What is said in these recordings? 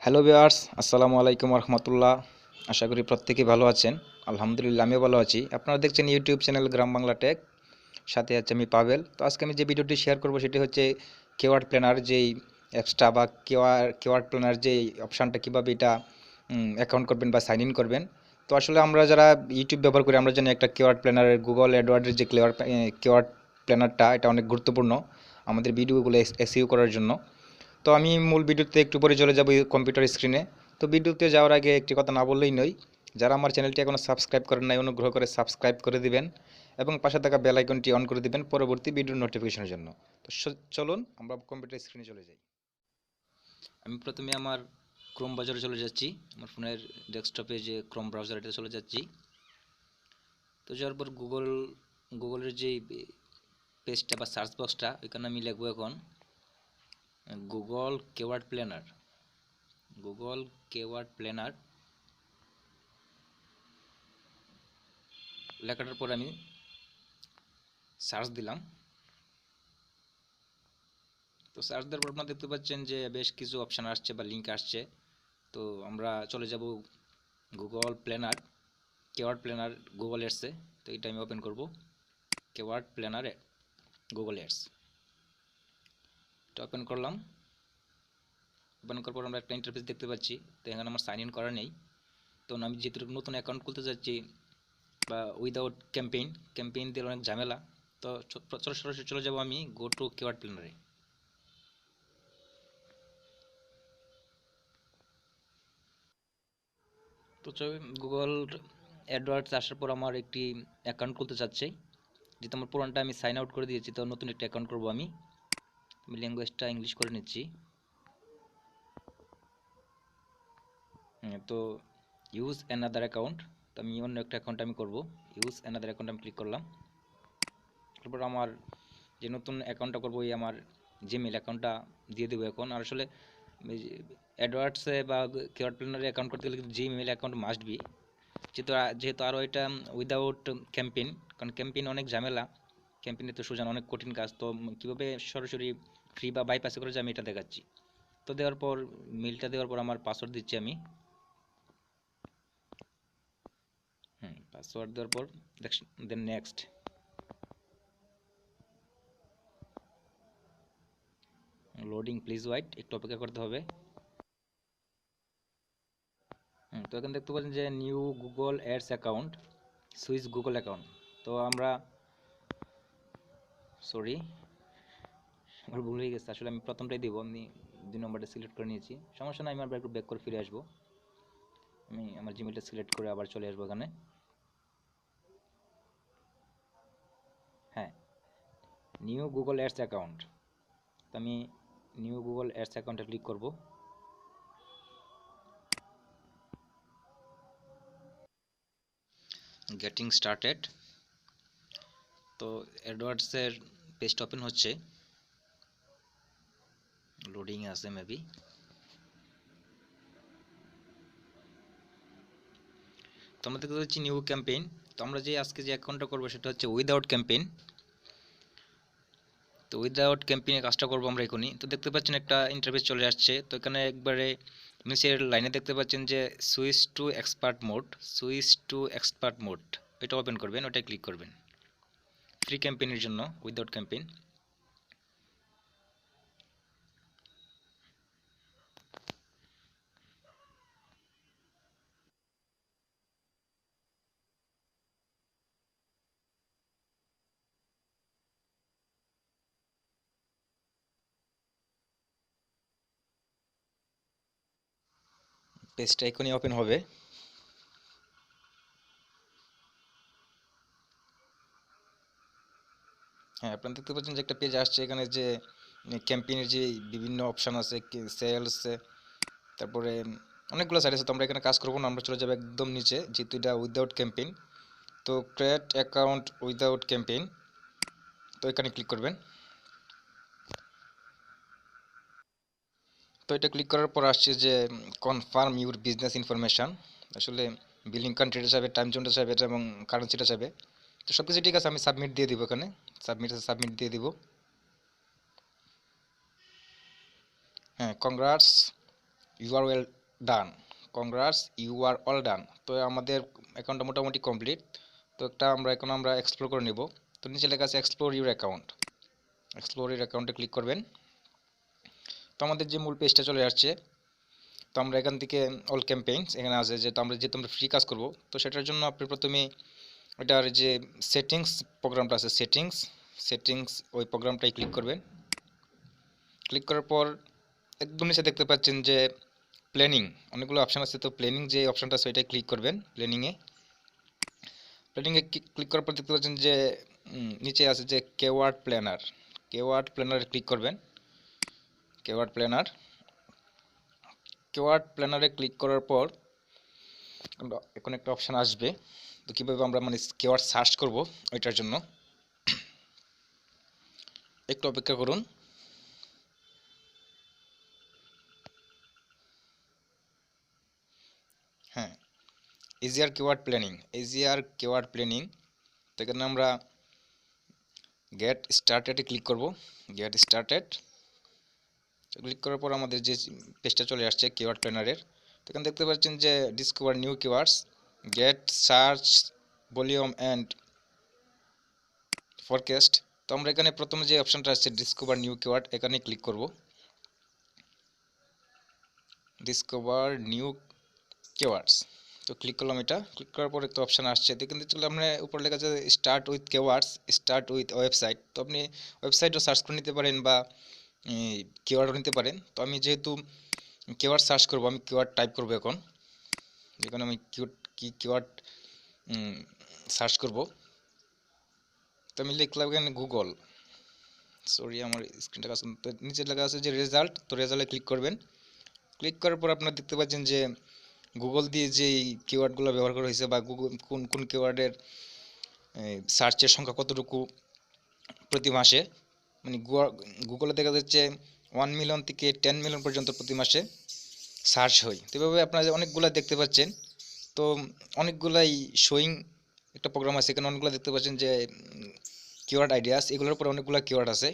Hello viewers, আসসালামু আলাইকুম রহমতুল্লাহ। আশা করি প্রত্যেকেই ভালো আছেন। আলহামদুলিল্লাহ আমিও ভালো আছি। আপনারা দেখছেন ইউটিউব চ্যানেল গ্রাম বাংলা টেক। সাথে আছে আমি পাবেল। তো আজকে আমি যে ভিডিওটি শেয়ার করব সেটি হচ্ছে কিওয়ার্ড প্ল্যানার যেই অ্যাপসটা বা কিওয়ার্ড প্ল্যানার যেই অপশানটা কীভাবে এটা অ্যাকাউন্ট করবেন বা সাইন ইন করবেন। তো আসলে আমরা যারা ইউটিউব ব্যবহার করি আমরা জানি একটা কিওয়ার্ড প্ল্যানারের গুগল অ্যাডওয়ার্ডের যে কিওয়ার্ড প্ল্যানারটা এটা অনেক গুরুত্বপূর্ণ আমাদের ভিডিওগুলো এসইও করার জন্য। তো আমি মূল ভিডিওতে একটু পরে চলে যাব কম্পিউটার স্ক্রিনে। তো ভিডিওতে যাওয়ার আগে একটি কথা না বললেই নয়, যারা আমার চ্যানেলটি এখনও সাবস্ক্রাইব করেন নাই অনুগ্রহ করে সাবস্ক্রাইব করে দিবেন এবং পাশে থাকা বেল আইকনটি অন করে দিবেন পরবর্তী ভিডিওর নোটিফিকেশনের জন্য। তো চলুন আমরা কম্পিউটার স্ক্রিনে চলে যাই। আমি প্রথমে আমার ক্রোম ব্রাউজারে চলে যাচ্ছি, আমার ফোনের ডেস্কটপে যে ক্রোম ব্রাউজার এটা চলে যাচ্ছি। তো যাওয়ার পর গুগলের যে পেজটা বা সার্চ বক্সটা ওইখানে আমি লিখবো এখন Google keyword planner. Google keyword planner লেখাটার পর আমি সার্চ দিলাম। তো সার্চ দেওয়ার পর আপনারা দেখতে পাচ্ছেন যে বেশ কিছু অপশান আসছে বা লিঙ্ক আসছে। তো আমরা চলে যাব Google planner, keyword planner Google এডসে। তো এটা আমি ওপেন করব, কিওয়ার্ড প্ল্যানার গুগল এডস। এটা ওপেন করলাম। ওপেন করার পর আমরা একটা ইন্টারফেস দেখতে পাচ্ছি। তো এখানে আমার সাইন ইন করা নেই। তো আমি যেহেতু নতুন অ্যাকাউন্ট খুলতে যাচ্ছি বা উইদাউট ক্যাম্পেইন দিয়ে অনেক ঝামেলা। তো সরাসরি চলে যাব আমি গো টু কিওয়ার্ড প্ল্যানারে। তো গুগল অ্যাডওয়ার্ডস আসার পর আমার একটি অ্যাকাউন্ট খুলতে চাচ্ছে, যেহেতু আমার পুরানটা আমি সাইন আউট করে দিয়েছি। তো নতুন একটা অ্যাকাউন্ট করব আমি ল্যাঙ্গুয়েজটা ইংলিশ করে নিচ্ছি। তো ইউজ অ্যানাদার অ্যাকাউন্ট, তো আমি অন্য একটা অ্যাকাউন্ট আমি করব। ইউজ অ্যানাদার অ্যাকাউন্ট আমি ক্লিক করলাম। তারপর আমার যে নতুন অ্যাকাউন্টটা করবো এই আমার জিমেল অ্যাকাউন্টটা দিয়ে দেবো এখন। আর আসলে অ্যাডওয়ার্ডসে বা কিওয়ার্ড প্ল্যানারে অ্যাকাউন্ট করতে গেলে কিন্তু জিমেল অ্যাকাউন্ট মাস্ট বি, যেহেতু আরও এটা উইদাউট ক্যাম্পেইন, কারণ ক্যাম্পেইন অনেক ঝামেলা। ক্যাম্পেইনে তো সোজা অনেক কঠিন কাজ। তো কীভাবে সরাসরি ফ্রি বা বাইপাসে করে যে আমি এটা দেখাচ্ছি। তো দেওয়ার পর মেলটা দেওয়ার পর আমার পাসওয়ার্ড দিচ্ছি আমি। পাসওয়ার্ড দেওয়ার পর দেন নেক্সট। লোডিং, প্লিজ ওয়েট, একটু অপেক্ষা করতে হবে। তো এখানে দেখতে পাচ্ছেন যে new Google ads account, switch Google account. তো আমরা সরি, আমার ভুল হয়ে গেছে। আসলে আমি প্রথমটাই দিব, আমি 2 নম্বরটা সিলেক্ট করে নিয়েছি। সমস্যা নাই, আমি আবার একটু ব্যাক করে ফিরে আসবো। আমি আমার জিমেলটা সিলেক্ট করে আবার চলে আসবো এখানে। হ্যাঁ, নিউ গুগল অ্যাডস অ্যাকাউন্ট। তো আমি নিউ গুগল অ্যাডস অ্যাকাউন্টে ক্লিক করব। Getting started. তো অ্যাডওয়ার্ডসের পেজটা ওপেন হচ্ছে, লোডিং আছে মেবি। তো আমরা দেখতে পাচ্ছি নিউ ক্যাম্পেইন। তো আমরা যে আজকে যে অ্যাকাউন্টটা করবো সেটা হচ্ছে উইদাউট ক্যাম্পেইন। তো উইদাউট ক্যাম্পেইনের কাজটা করবো আমরা এখনই। তো দেখতে পাচ্ছেন একটা ইন্টারফেস চলে আসছে। তো এখানে একবারে নিচের লাইনে দেখতে পাচ্ছেন যে switch to expert mode, switch to expert mode, এটা ওপেন করবেন, ওটা ক্লিক করবেন ফ্রি ক্যাম্পেইনের জন্য, উইদাউট ক্যাম্পেইন। পেজটা এখনই ওপেন হবে। হ্যাঁ, আপনারা দেখতে পাচ্ছেন যে একটা পেজ আসছে এখানে, যে ক্যাম্পেইনের যে বিভিন্ন অপশান আছে, সেলস, তারপরে অনেকগুলো সাইট আছে। তো আমরা এখানে কাজ করবো না, আমরা চলে যাবো একদম নিচে, যেহেতু এটা উইদাউট ক্যাম্পেইন। তো ক্রিয়েট অ্যাকাউন্ট উইদাউট ক্যাম্পেইন, তো এখানে ক্লিক করবেন। তো এটা ক্লিক করার পর আসছে যে কনফার্ম ইউর বিজনেস ইনফরমেশান। আসলে বিলিং কান্ট্রিটা চাইবে, টাইম জোনটা চাইবে এবং কারেন্সিটা চাইবে। তো সব কিছু ঠিক আছে, আমি সাবমিট দিয়ে দিব এখানে। সাবমিট দিয়ে দিব। হ্যাঁ, congrats, you are well done, congrats, you are all done. তো আমাদের অ্যাকাউন্টটা মোটামুটি কমপ্লিট। তো আমরা এক্সপ্লোর করে নেব। তো নিচে লেখা আছে explore your account, explore your অ্যাকাউন্টে ক্লিক করবেন। তো আমাদের যে মূল পেজটা চলে আসছে। তো আমরা এখান থেকে অল ক্যাম্পেইনস এখানে আছে, যে আমরা ফ্রি কাজ করব। তো সেটার জন্য আপনি প্রথমে এটার যে সেটিংস প্রোগ্রামটা আছে, সেটিংস ওই প্রোগ্রামটাই ক্লিক করবেন। ক্লিক করার পর একদম নিচে দেখতে পাচ্ছেন যে প্ল্যানিং, অনেকগুলো অপশান আছে। তো প্ল্যানিং যে অপশানটা আছে ওইটাই ক্লিক করবেন। প্ল্যানিংয়ে ক্লিক করার পর দেখতে পাচ্ছেন যে নিচে আছে যে কেওয়ার্ড প্ল্যানারে ক্লিক করবেন। কেওয়ার্ড প্ল্যানারে ক্লিক করার পর এখন একটা অপশান আসবে। তো কীভাবে আমরা কেওয়ার্ড সার্চ করব ওইটার জন্য একটু অপেক্ষা করুন। হ্যাঁ, ইজিয়ার কিওয়ার্ড প্ল্যানিং। তো এখানে আমরা গেট স্টার্টেডে ক্লিক করব। গেট স্টার্টেড ক্লিক করার পর আমাদের যে পেজটা চলে আসছে কিওয়ার্ড প্ল্যানারের। তো এখানে দেখতে পাচ্ছেন যে discover new keywords, get search volume and forecast. তো আমরা এখানে প্রথম যে অপশানটা আছে ডিসকভার নিউ কিওয়ার্ড, এখানে ক্লিক করব। ডিসকভার নিউ কিওয়ার্ডস, তো ক্লিক করলাম। এটা ক্লিক করার পর একটা অপশান আসছে। তো কিন্তু চলে আমরা উপরে লেখা আছে start with keywords, start with website. তো আপনি ওয়েবসাইটও সার্চ করে নিতে পারেন বা কিওয়ার্ডও নিতে পারেন। তো আমি যেহেতু কিওয়ার্ড সার্চ করব, আমি কিওয়ার্ড টাইপ করব এখন। যেখানে আমি কিওয়ার্ড সার্চ করব। তো আমি লিখলাম এখানে গুগল, সরি আমার স্ক্রিনটা কাজ। তো নিচে লেখা আছে যে রেজাল্ট, তো রেজাল্টে ক্লিক করবেন। ক্লিক করার পর আপনারা দেখতে পাচ্ছেন যে গুগল দিয়ে যে কিওয়ার্ডগুলো ব্যবহার করা হয়েছে বা গুগল কোন কোন কিওয়ার্ডের সার্চের সংখ্যা কতটুকু প্রতি মাসে, মানে গুগলে দেখা যাচ্ছে 1 মিলিয়ন থেকে 10 মিলিয়ন পর্যন্ত প্রতি মাসে সার্চ হয়। তো এভাবে আপনারা অনেকগুলো দেখতে পাচ্ছেন। তো অনেকগুলাই শোয়িং একটা প্রোগ্রাম আছে, এখানে অনেকগুলো দেখতে পাচ্ছেন যে কিওয়ার্ড আইডিয়াস, এগুলোর উপরে অনেকগুলো কিওয়ার্ড আছে।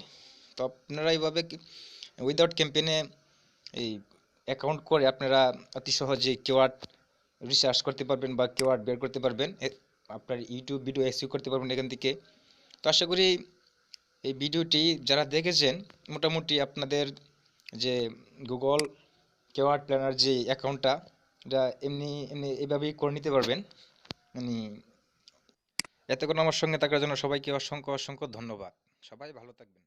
তো আপনারা এইভাবে উইদাউট ক্যাম্পেইনে এই অ্যাকাউন্ট করে আপনারা অতি সহজে কিওয়ার্ড রিসার্চ করতে পারবেন বা কিওয়ার্ড বের করতে পারবেন। আপনার ইউটিউব ভিডিও এসইও করতে পারবেন এখান থেকে। তো আশা করি এই ভিডিওটি যারা দেখেছেন মোটামুটি আপনাদের যে গুগল কিওয়ার্ড প্ল্যানার যে অ্যাকাউন্টটা, এটা এমনি এমনি এভাবেই করে নিতে পারবেন। মানে এতক্ষণ আমার সঙ্গে থাকার জন্য সবাইকে অসংখ্য অসংখ্য ধন্যবাদ। সবাই ভালো থাকবেন।